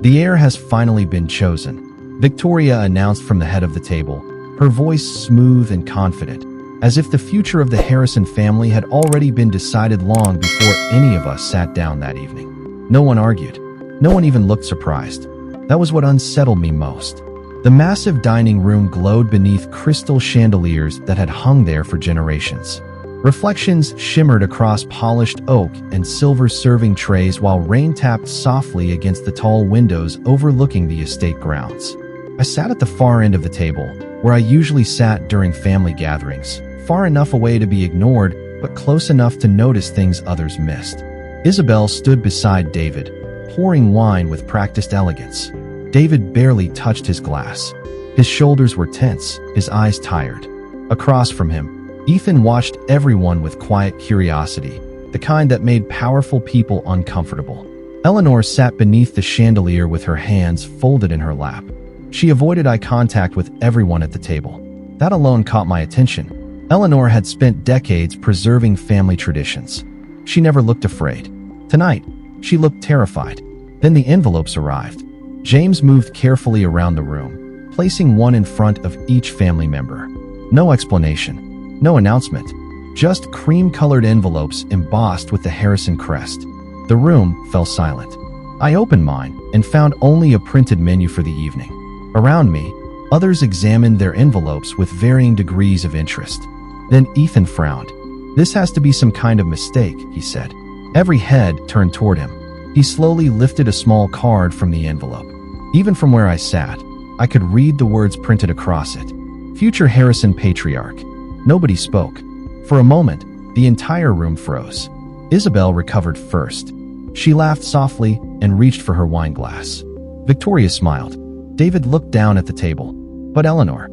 The heir has finally been chosen, Victoria announced from the head of the table, her voice smooth and confident, as if the future of the Harrison family had already been decided long before any of us sat down that evening. No one argued. No one even looked surprised. That was what unsettled me most. The massive dining room glowed beneath crystal chandeliers that had hung there for generations. Reflections shimmered across polished oak and silver serving trays while rain tapped softly against the tall windows overlooking the estate grounds. I sat at the far end of the table, where I usually sat during family gatherings, far enough away to be ignored, but close enough to notice things others missed. Isabel stood beside David, pouring wine with practiced elegance. David barely touched his glass. His shoulders were tense, his eyes tired. Across from him, Ethan watched everyone with quiet curiosity, the kind that made powerful people uncomfortable. Eleanor sat beneath the chandelier with her hands folded in her lap. She avoided eye contact with everyone at the table. That alone caught my attention. Eleanor had spent decades preserving family traditions. She never looked afraid. Tonight, she looked terrified. Then the envelopes arrived. James moved carefully around the room, placing one in front of each family member. No explanation. No announcement, just cream-colored envelopes embossed with the Harrison crest. The room fell silent. I opened mine and found only a printed menu for the evening. Around me, others examined their envelopes with varying degrees of interest. Then Ethan frowned. "This has to be some kind of mistake," he said. Every head turned toward him. He slowly lifted a small card from the envelope. Even from where I sat, I could read the words printed across it. "Future Harrison Patriarch." Nobody spoke. For a moment, the entire room froze. Isabel recovered first. She laughed softly and reached for her wine glass. Victoria smiled. David looked down at the table. But Eleanor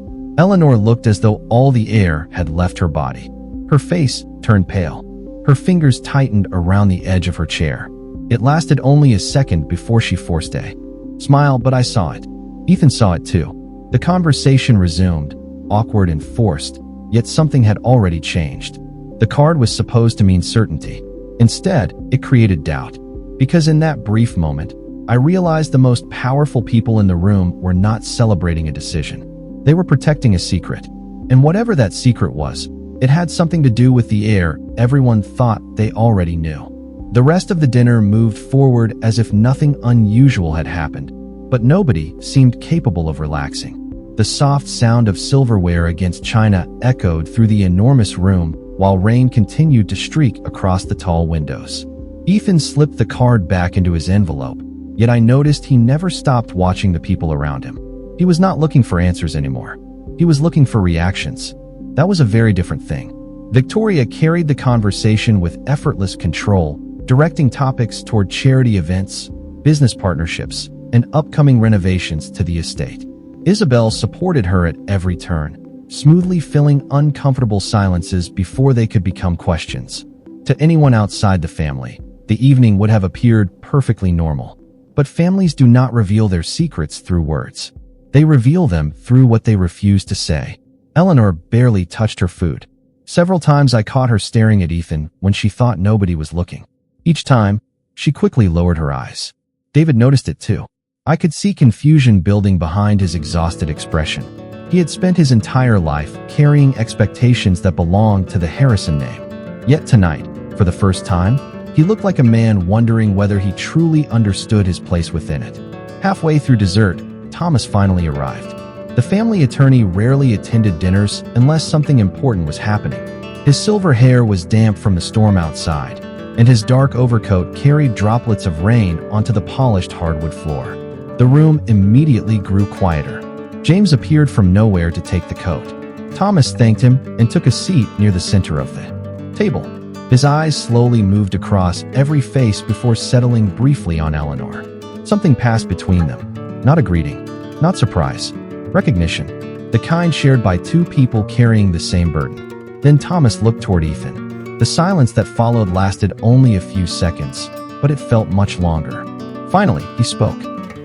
looked as though all the air had left her body. Her face turned pale. Her fingers tightened around the edge of her chair. It lasted only a second before she forced a smile, but I saw it. Ethan saw it too. The conversation resumed, awkward and forced. Yet something had already changed. The card was supposed to mean certainty. Instead, it created doubt. Because in that brief moment, I realized the most powerful people in the room were not celebrating a decision. They were protecting a secret. And whatever that secret was, it had something to do with the heir everyone thought they already knew. The rest of the dinner moved forward as if nothing unusual had happened, but nobody seemed capable of relaxing. The soft sound of silverware against china echoed through the enormous room while rain continued to streak across the tall windows. Ethan slipped the card back into his envelope, yet I noticed he never stopped watching the people around him. He was not looking for answers anymore. He was looking for reactions. That was a very different thing. Victoria carried the conversation with effortless control, directing topics toward charity events, business partnerships, and upcoming renovations to the estate. Isabel supported her at every turn, smoothly filling uncomfortable silences before they could become questions. To anyone outside the family, the evening would have appeared perfectly normal. But families do not reveal their secrets through words. They reveal them through what they refuse to say. Eleanor barely touched her food. Several times I caught her staring at Ethan when she thought nobody was looking. Each time, she quickly lowered her eyes. David noticed it too. I could see confusion building behind his exhausted expression. He had spent his entire life carrying expectations that belonged to the Harrison name. Yet tonight, for the first time, he looked like a man wondering whether he truly understood his place within it. Halfway through dessert, Thomas finally arrived. The family attorney rarely attended dinners unless something important was happening. His silver hair was damp from the storm outside, and his dark overcoat carried droplets of rain onto the polished hardwood floor. The room immediately grew quieter. James appeared from nowhere to take the coat. Thomas thanked him and took a seat near the center of the table. His eyes slowly moved across every face before settling briefly on Eleanor. Something passed between them. Not a greeting, not surprise, recognition, the kind shared by two people carrying the same burden. Then Thomas looked toward Ethan. The silence that followed lasted only a few seconds, but it felt much longer. Finally, he spoke.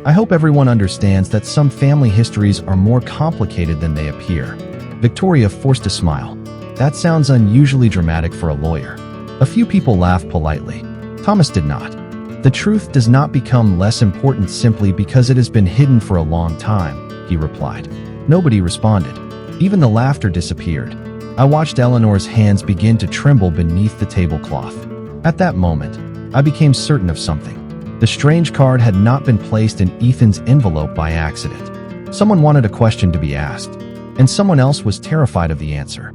"I hope everyone understands that some family histories are more complicated than they appear." Victoria forced a smile. "That sounds unusually dramatic for a lawyer." A few people laughed politely. Thomas did not. The truth does not become less important simply because it has been hidden for a long time, he replied. Nobody responded. Even the laughter disappeared. I watched Eleanor's hands begin to tremble beneath the tablecloth. At that moment, I became certain of something. The strange card had not been placed in Ethan's envelope by accident. Someone wanted a question to be asked, and someone else was terrified of the answer.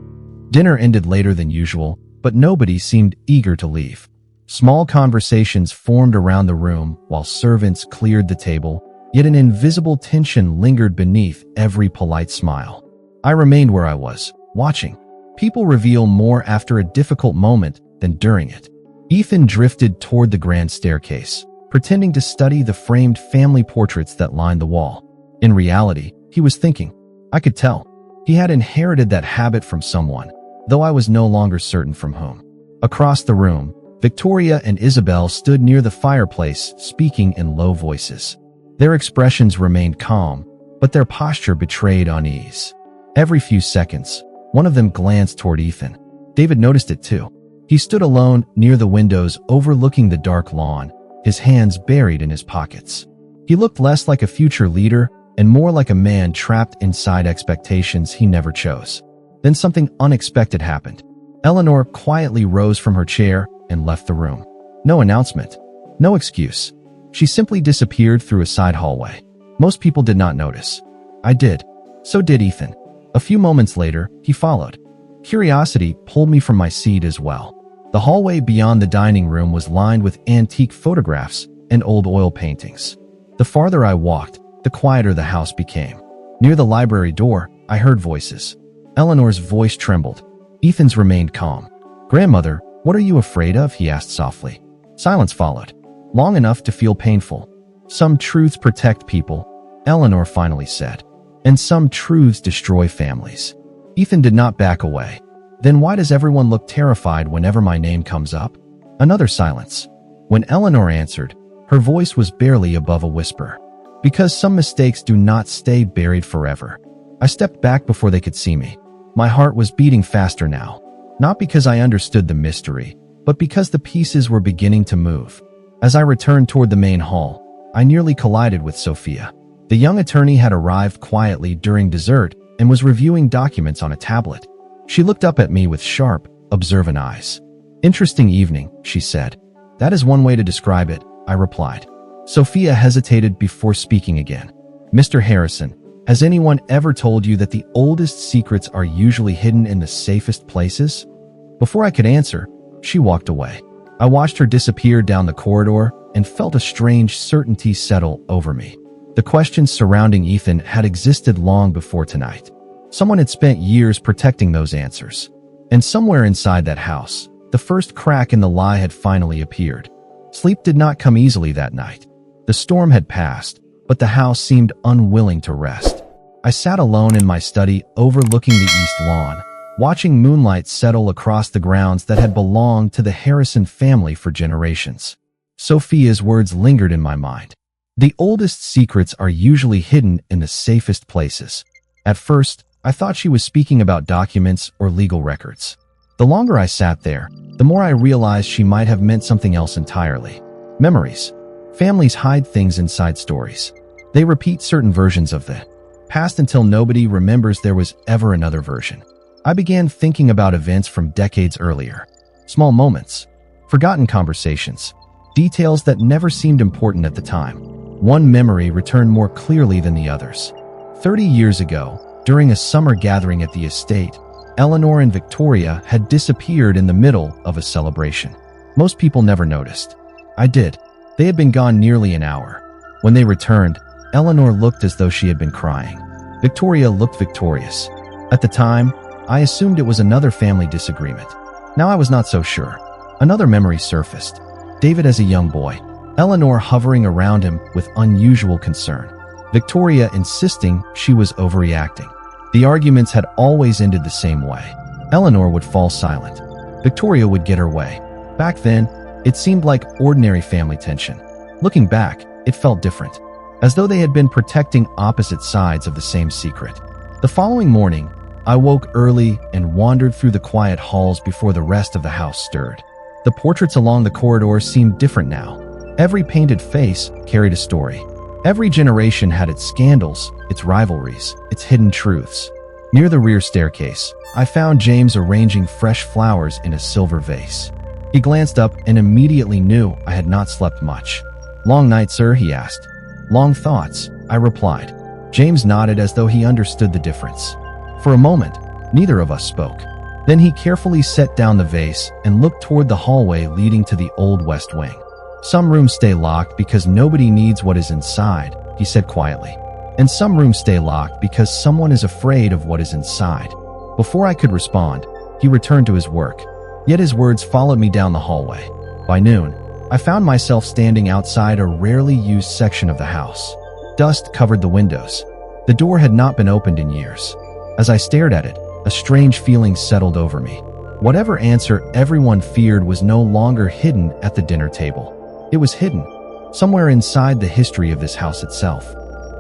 Dinner ended later than usual, but nobody seemed eager to leave. Small conversations formed around the room while servants cleared the table, yet an invisible tension lingered beneath every polite smile. I remained where I was, watching. People reveal more after a difficult moment than during it. Ethan drifted toward the grand staircase, pretending to study the framed family portraits that lined the wall. In reality, he was thinking. I could tell. He had inherited that habit from someone, though I was no longer certain from whom. Across the room, Victoria and Isabel stood near the fireplace, speaking in low voices. Their expressions remained calm, but their posture betrayed unease. Every few seconds, one of them glanced toward Ethan. David noticed it too. He stood alone near the windows overlooking the dark lawn, his hands buried in his pockets. He looked less like a future leader and more like a man trapped inside expectations he never chose. Then something unexpected happened. Eleanor quietly rose from her chair and left the room. No announcement, no excuse. She simply disappeared through a side hallway. Most people did not notice. I did. So did Ethan. A few moments later, he followed. Curiosity pulled me from my seat as well. The hallway beyond the dining room was lined with antique photographs and old oil paintings. The farther I walked, the quieter the house became. Near the library door, I heard voices. Eleanor's voice trembled. Ethan's remained calm. "Grandmother, what are you afraid of?" he asked softly. Silence followed, long enough to feel painful. "Some truths protect people," Eleanor finally said. "And some truths destroy families." Ethan did not back away. "Then why does everyone look terrified whenever my name comes up?" Another silence. When Eleanor answered, her voice was barely above a whisper. "Because some mistakes do not stay buried forever." I stepped back before they could see me. My heart was beating faster now. Not because I understood the mystery, but because the pieces were beginning to move. As I returned toward the main hall, I nearly collided with Sophia. The young attorney had arrived quietly during dessert and was reviewing documents on a tablet. She looked up at me with sharp, observant eyes. "Interesting evening," she said. "That is one way to describe it," I replied. Sophia hesitated before speaking again. "Mr. Harrison, has anyone ever told you that the oldest secrets are usually hidden in the safest places?" Before I could answer, she walked away. I watched her disappear down the corridor and felt a strange certainty settle over me. The questions surrounding Ethan had existed long before tonight. Someone had spent years protecting those answers. And somewhere inside that house, the first crack in the lie had finally appeared. Sleep did not come easily that night. The storm had passed, but the house seemed unwilling to rest. I sat alone in my study overlooking the east lawn, watching moonlight settle across the grounds that had belonged to the Harrison family for generations. Sophia's words lingered in my mind. The oldest secrets are usually hidden in the safest places. At first, I thought she was speaking about documents or legal records. The longer I sat there, the more I realized she might have meant something else entirely. Memories. Families hide things inside stories. They repeat certain versions of the past until nobody remembers there was ever another version. I began thinking about events from decades earlier. Small moments, forgotten conversations, details that never seemed important at the time. One memory returned more clearly than the others. 30 years ago, during a summer gathering at the estate, Eleanor and Victoria had disappeared in the middle of a celebration. Most people never noticed. I did. They had been gone nearly an hour. When they returned, Eleanor looked as though she had been crying. Victoria looked victorious. At the time, I assumed it was another family disagreement. Now I was not so sure. Another memory surfaced. David as a young boy. Eleanor hovering around him with unusual concern. Victoria insisting she was overreacting. The arguments had always ended the same way. Eleanor would fall silent. Victoria would get her way. Back then, it seemed like ordinary family tension. Looking back, it felt different, as though they had been protecting opposite sides of the same secret. The following morning, I woke early and wandered through the quiet halls before the rest of the house stirred. The portraits along the corridor seemed different now. Every painted face carried a story. Every generation had its scandals, its rivalries, its hidden truths. Near the rear staircase, I found James arranging fresh flowers in a silver vase. He glanced up and immediately knew I had not slept much. "Long night, sir?" he asked. "Long thoughts," I replied. James nodded as though he understood the difference. For a moment, neither of us spoke. Then he carefully set down the vase and looked toward the hallway leading to the old West Wing. "Some rooms stay locked because nobody needs what is inside," he said quietly. "And some rooms stay locked because someone is afraid of what is inside." Before I could respond, he returned to his work. Yet his words followed me down the hallway. By noon, I found myself standing outside a rarely used section of the house. Dust covered the windows. The door had not been opened in years. As I stared at it, a strange feeling settled over me. Whatever answer everyone feared was no longer hidden at the dinner table. It was hidden, somewhere inside the history of this house itself.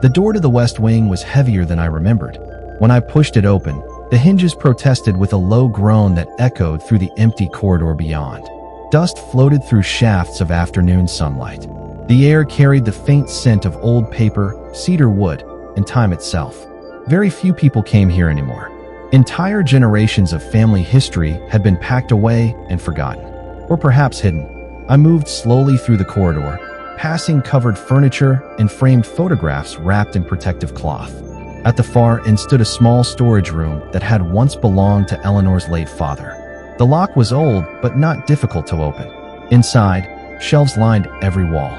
The door to the West Wing was heavier than I remembered. When I pushed it open, the hinges protested with a low groan that echoed through the empty corridor beyond. Dust floated through shafts of afternoon sunlight. The air carried the faint scent of old paper, cedar wood, and time itself. Very few people came here anymore. Entire generations of family history had been packed away and forgotten. Or perhaps hidden. I moved slowly through the corridor, passing covered furniture and framed photographs wrapped in protective cloth. At the far end stood a small storage room that had once belonged to Eleanor's late father. The lock was old, but not difficult to open. Inside, shelves lined every wall.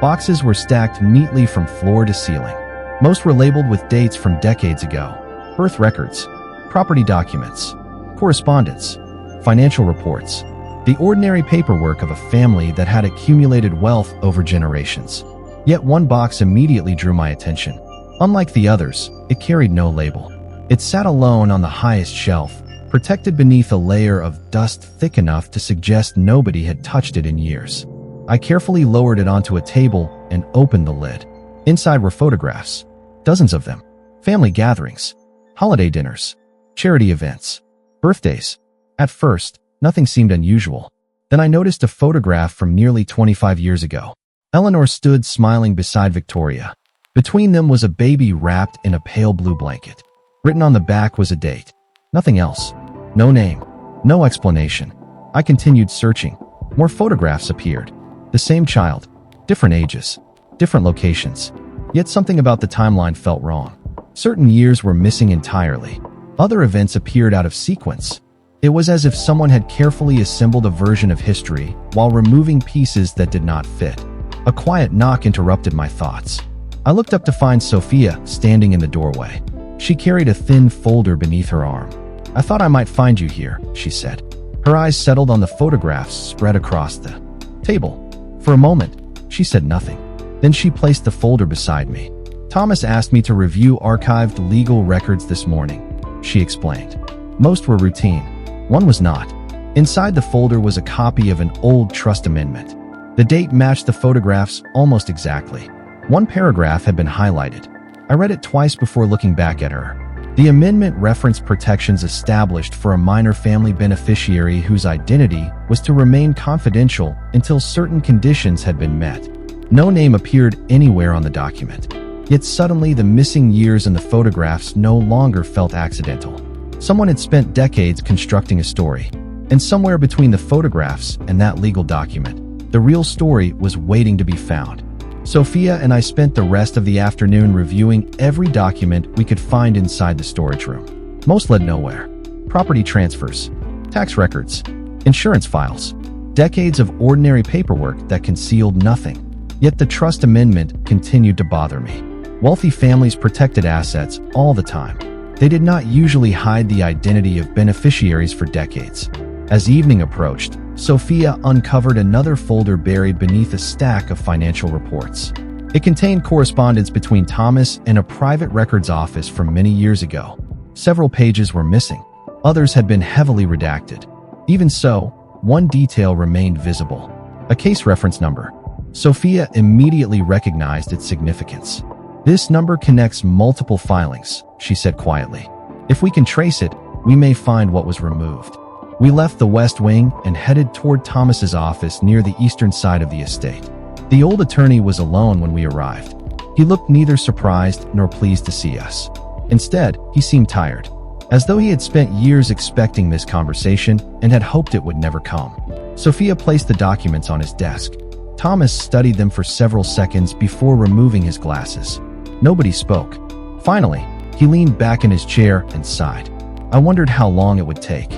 Boxes were stacked neatly from floor to ceiling. Most were labeled with dates from decades ago. Birth records, property documents, correspondence, financial reports. The ordinary paperwork of a family that had accumulated wealth over generations. Yet one box immediately drew my attention. Unlike the others, it carried no label. It sat alone on the highest shelf, protected beneath a layer of dust thick enough to suggest nobody had touched it in years. I carefully lowered it onto a table and opened the lid. Inside were photographs, dozens of them, family gatherings, holiday dinners, charity events, birthdays. At first, nothing seemed unusual. Then I noticed a photograph from nearly 25 years ago. Eleanor stood smiling beside Victoria. Between them was a baby wrapped in a pale blue blanket. Written on the back was a date. Nothing else. No name. No explanation. I continued searching. More photographs appeared. The same child. Different ages. Different locations. Yet something about the timeline felt wrong. Certain years were missing entirely. Other events appeared out of sequence. It was as if someone had carefully assembled a version of history while removing pieces that did not fit. A quiet knock interrupted my thoughts. I looked up to find Sophia standing in the doorway. She carried a thin folder beneath her arm. "I thought I might find you here," she said. Her eyes settled on the photographs spread across the table. For a moment, she said nothing. Then she placed the folder beside me. "Thomas asked me to review archived legal records this morning," she explained. Most were routine. One was not. Inside the folder was a copy of an old trust amendment. The date matched the photographs almost exactly. One paragraph had been highlighted. I read it twice before looking back at her. The amendment referenced protections established for a minor family beneficiary whose identity was to remain confidential until certain conditions had been met. No name appeared anywhere on the document. Yet suddenly the missing years in the photographs no longer felt accidental. Someone had spent decades constructing a story. And somewhere between the photographs and that legal document, the real story was waiting to be found. Sophia and I spent the rest of the afternoon reviewing every document we could find inside the storage room. Most led nowhere. Property transfers, tax records, insurance files, decades of ordinary paperwork that concealed nothing. Yet the trust amendment continued to bother me. Wealthy families protected assets all the time. They did not usually hide the identity of beneficiaries for decades. As evening approached, Sophia uncovered another folder buried beneath a stack of financial reports. It contained correspondence between Thomas and a private records office from many years ago. Several pages were missing. Others had been heavily redacted. Even so, one detail remained visible. A case reference number. Sophia immediately recognized its significance. "This number connects multiple filings," she said quietly. "If we can trace it, we may find what was removed." We left the West Wing and headed toward Thomas's office near the eastern side of the estate. The old attorney was alone when we arrived. He looked neither surprised nor pleased to see us. Instead, he seemed tired, as though he had spent years expecting this conversation and had hoped it would never come. Sophia placed the documents on his desk. Thomas studied them for several seconds before removing his glasses. Nobody spoke. Finally, he leaned back in his chair and sighed. I wondered how long it would take.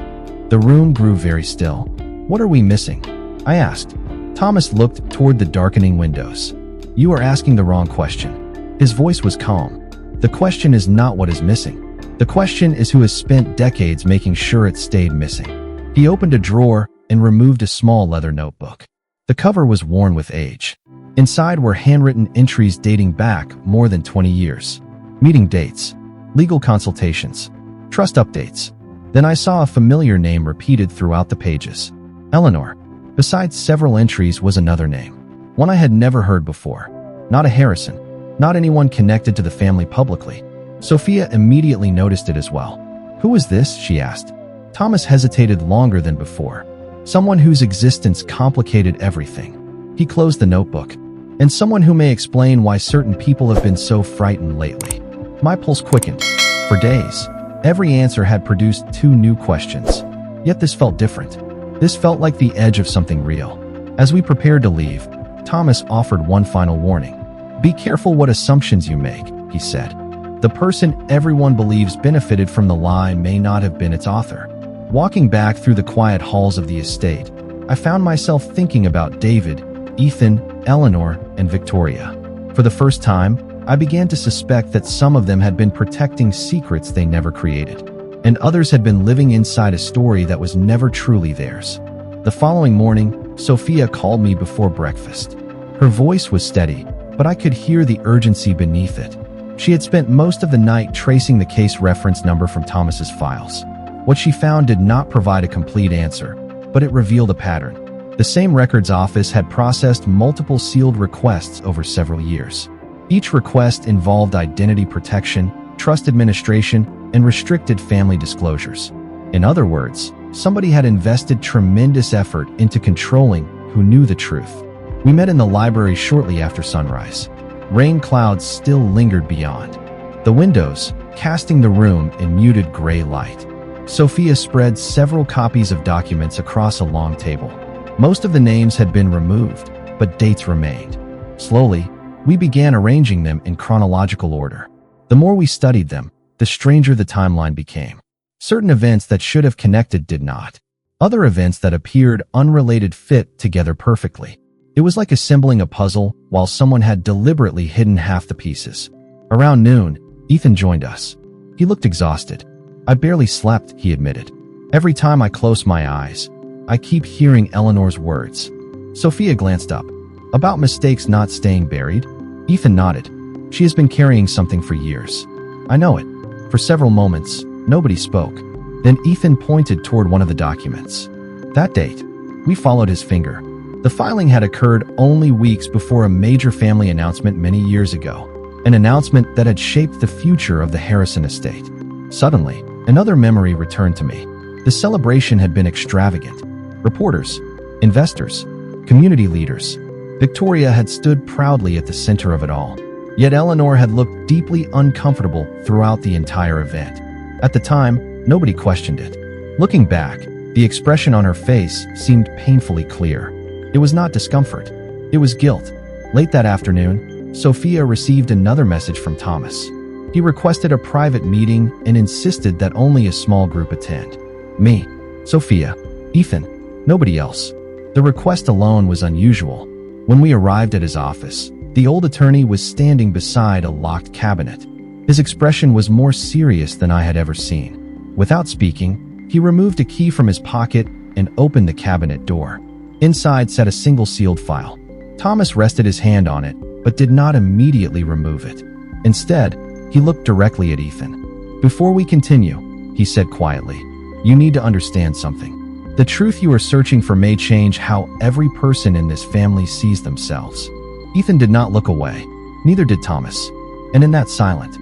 The room grew very still. "What are we missing?" I asked. Thomas looked toward the darkening windows. "You are asking the wrong question." His voice was calm. "The question is not what is missing. The question is who has spent decades making sure it stayed missing." He opened a drawer and removed a small leather notebook. The cover was worn with age. Inside were handwritten entries dating back more than 20 years. Meeting dates, legal consultations, trust updates. Then I saw a familiar name repeated throughout the pages. Eleanor. Besides several entries was another name. One I had never heard before. Not a Harrison. Not anyone connected to the family publicly. Sophia immediately noticed it as well. "Who is this?" she asked. Thomas hesitated longer than before. "Someone whose existence complicated everything." He closed the notebook. "And someone who may explain why certain people have been so frightened lately." My pulse quickened. For days, every answer had produced 2 new questions. Yet this felt different. This felt like the edge of something real. As we prepared to leave, Thomas offered one final warning. "Be careful what assumptions you make," he said. "The person everyone believes benefited from the lie may not have been its author." Walking back through the quiet halls of the estate, I found myself thinking about David, Ethan, Eleanor, and Victoria. For the first time, I began to suspect that some of them had been protecting secrets they never created, and others had been living inside a story that was never truly theirs. The following morning, Sophia called me before breakfast. Her voice was steady, but I could hear the urgency beneath it. She had spent most of the night tracing the case reference number from Thomas's files. What she found did not provide a complete answer, but it revealed a pattern. The same records office had processed multiple sealed requests over several years. Each request involved identity protection, trust administration, and restricted family disclosures. In other words, somebody had invested tremendous effort into controlling who knew the truth. We met in the library shortly after sunrise. Rain clouds still lingered beyond the windows, casting the room in muted gray light. Sophia spread several copies of documents across a long table. Most of the names had been removed, but dates remained. Slowly, we began arranging them in chronological order. The more we studied them, the stranger the timeline became. Certain events that should have connected did not. Other events that appeared unrelated fit together perfectly. It was like assembling a puzzle while someone had deliberately hidden half the pieces. Around noon, Ethan joined us. He looked exhausted. "I barely slept," he admitted. "Every time I close my eyes, I keep hearing Eleanor's words." Sophia glanced up. "About mistakes not staying buried?" Ethan nodded. "She has been carrying something for years." "I know it." For several moments, nobody spoke. Then Ethan pointed toward one of the documents. That date. We followed his finger. The filing had occurred only weeks before a major family announcement many years ago. An announcement that had shaped the future of the Harrison estate. Suddenly, another memory returned to me. The celebration had been extravagant. Reporters, investors, community leaders. Victoria had stood proudly at the center of it all. Yet Eleanor had looked deeply uncomfortable throughout the entire event. At the time, nobody questioned it. Looking back, the expression on her face seemed painfully clear. It was not discomfort. It was guilt. Late that afternoon, Sophia received another message from Thomas. He requested a private meeting and insisted that only a small group attend. Me, Sophia, Ethan, nobody else. The request alone was unusual. When we arrived at his office, the old attorney was standing beside a locked cabinet. His expression was more serious than I had ever seen. Without speaking, he removed a key from his pocket and opened the cabinet door. Inside sat a single sealed file. Thomas rested his hand on it, but did not immediately remove it. Instead, he looked directly at Ethan. "Before we continue," he said quietly, "you need to understand something. The truth you are searching for may change how every person in this family sees themselves." Ethan did not look away. Neither did Thomas. And in that silent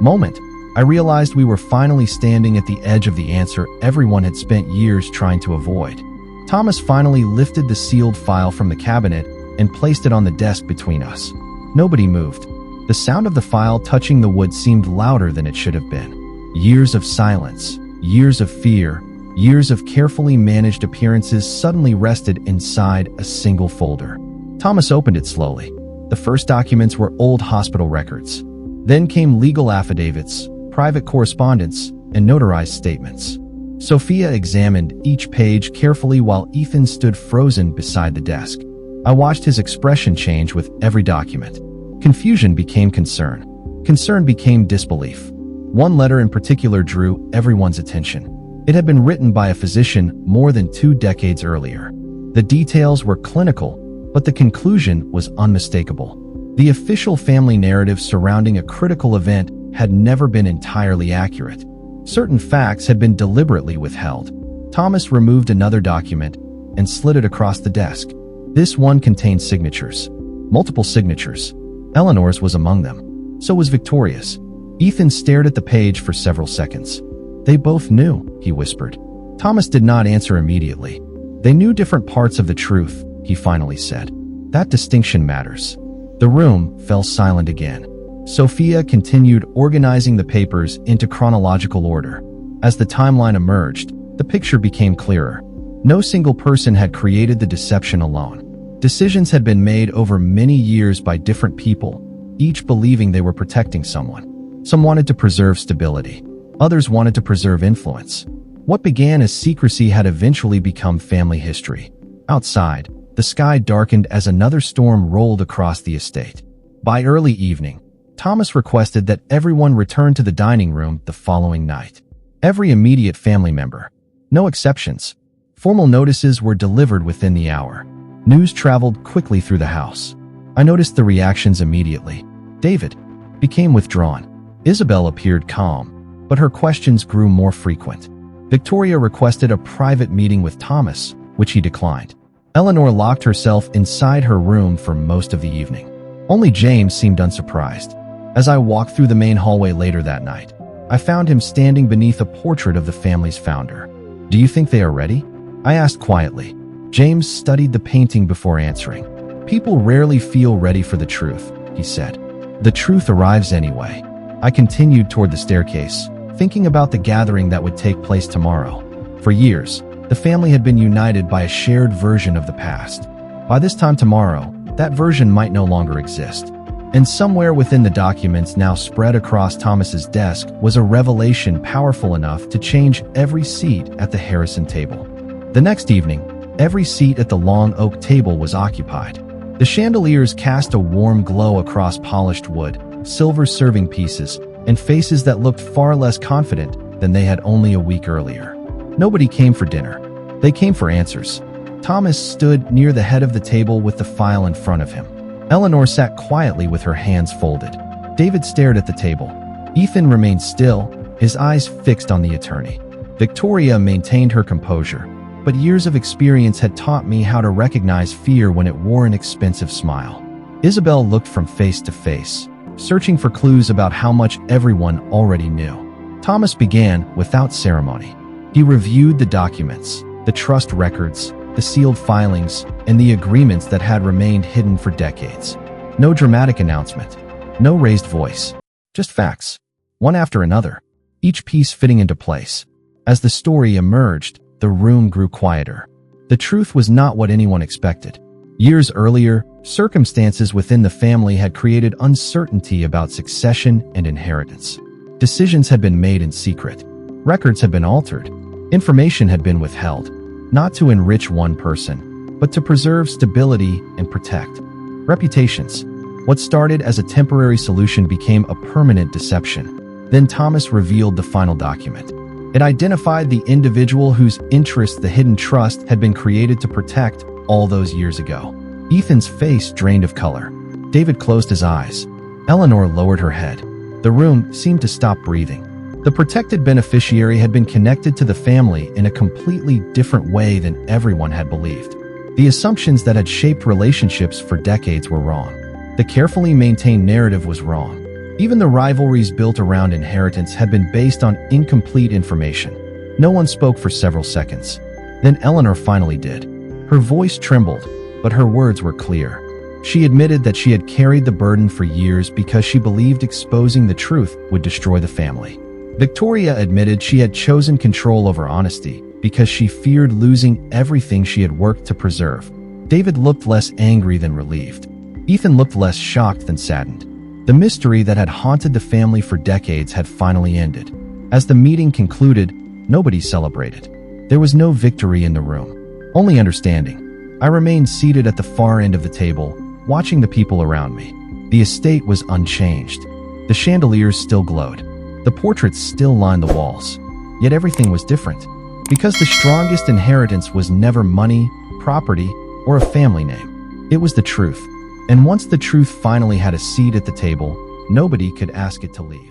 moment, I realized we were finally standing at the edge of the answer everyone had spent years trying to avoid. Thomas finally lifted the sealed file from the cabinet and placed it on the desk between us. Nobody moved. The sound of the file touching the wood seemed louder than it should have been. Years of silence, years of fear, years of carefully managed appearances suddenly rested inside a single folder. Thomas opened it slowly. The first documents were old hospital records. Then came legal affidavits, private correspondence, and notarized statements. Sophia examined each page carefully while Ethan stood frozen beside the desk. I watched his expression change with every document. Confusion became concern. Concern became disbelief. One letter in particular drew everyone's attention. It had been written by a physician more than 2 decades earlier. The details were clinical, but the conclusion was unmistakable. The official family narrative surrounding a critical event had never been entirely accurate. Certain facts had been deliberately withheld. Thomas removed another document and slid it across the desk. This one contained signatures. Multiple signatures. Eleanor's was among them. So was Victoria's. Ethan stared at the page for several seconds. "They both knew," he whispered. Thomas did not answer immediately. "They knew different parts of the truth," he finally said. "That distinction matters." The room fell silent again. Sophia continued organizing the papers into chronological order. As the timeline emerged, the picture became clearer. No single person had created the deception alone. Decisions had been made over many years by different people, each believing they were protecting someone. Some wanted to preserve stability. Others wanted to preserve influence. What began as secrecy had eventually become family history. Outside, the sky darkened as another storm rolled across the estate. By early evening, Thomas requested that everyone return to the dining room the following night. Every immediate family member. No exceptions. Formal notices were delivered within the hour. News traveled quickly through the house. I noticed the reactions immediately. David became withdrawn. Isabel appeared calm, but her questions grew more frequent. Victoria requested a private meeting with Thomas, which he declined. Eleanor locked herself inside her room for most of the evening. Only James seemed unsurprised. As I walked through the main hallway later that night, I found him standing beneath a portrait of the family's founder. "Do you think they are ready?" I asked quietly. James studied the painting before answering. "People rarely feel ready for the truth," he said. "The truth arrives anyway." I continued toward the staircase, thinking about the gathering that would take place tomorrow. For years, the family had been united by a shared version of the past. By this time tomorrow, that version might no longer exist. And somewhere within the documents now spread across Thomas's desk was a revelation powerful enough to change every seat at the Harrison table. The next evening, every seat at the long oak table was occupied. The chandeliers cast a warm glow across polished wood, silver serving pieces, and faces that looked far less confident than they had only a week earlier. Nobody came for dinner. They came for answers. Thomas stood near the head of the table with the file in front of him. Eleanor sat quietly with her hands folded. David stared at the table. Ethan remained still, his eyes fixed on the attorney. Victoria maintained her composure, but years of experience had taught me how to recognize fear when it wore an expensive smile. Isabel looked from face to face, searching for clues about how much everyone already knew. Thomas began without ceremony. He reviewed the documents, the trust records, the sealed filings, and the agreements that had remained hidden for decades. No dramatic announcement, no raised voice, just facts, one after another, each piece fitting into place. As the story emerged, the room grew quieter. The truth was not what anyone expected. Years earlier, circumstances within the family had created uncertainty about succession and inheritance. Decisions had been made in secret. Records had been altered. Information had been withheld, not to enrich one person, but to preserve stability and protect reputations. What started as a temporary solution became a permanent deception. Then Thomas revealed the final document. It identified the individual whose interests the hidden trust had been created to protect all those years ago. Ethan's face drained of color. David closed his eyes. Eleanor lowered her head. The room seemed to stop breathing. The protected beneficiary had been connected to the family in a completely different way than everyone had believed. The assumptions that had shaped relationships for decades were wrong. The carefully maintained narrative was wrong. Even the rivalries built around inheritance had been based on incomplete information. No one spoke for several seconds. Then Eleanor finally did. Her voice trembled, but her words were clear. She admitted that she had carried the burden for years because she believed exposing the truth would destroy the family. Victoria admitted she had chosen control over honesty because she feared losing everything she had worked to preserve. David looked less angry than relieved. Ethan looked less shocked than saddened. The mystery that had haunted the family for decades had finally ended. As the meeting concluded, nobody celebrated. There was no victory in the room, only understanding. I remained seated at the far end of the table, watching the people around me. The estate was unchanged. The chandeliers still glowed. The portraits still lined the walls. Yet everything was different. Because the strongest inheritance was never money, property, or a family name. It was the truth. And once the truth finally had a seat at the table, nobody could ask it to leave.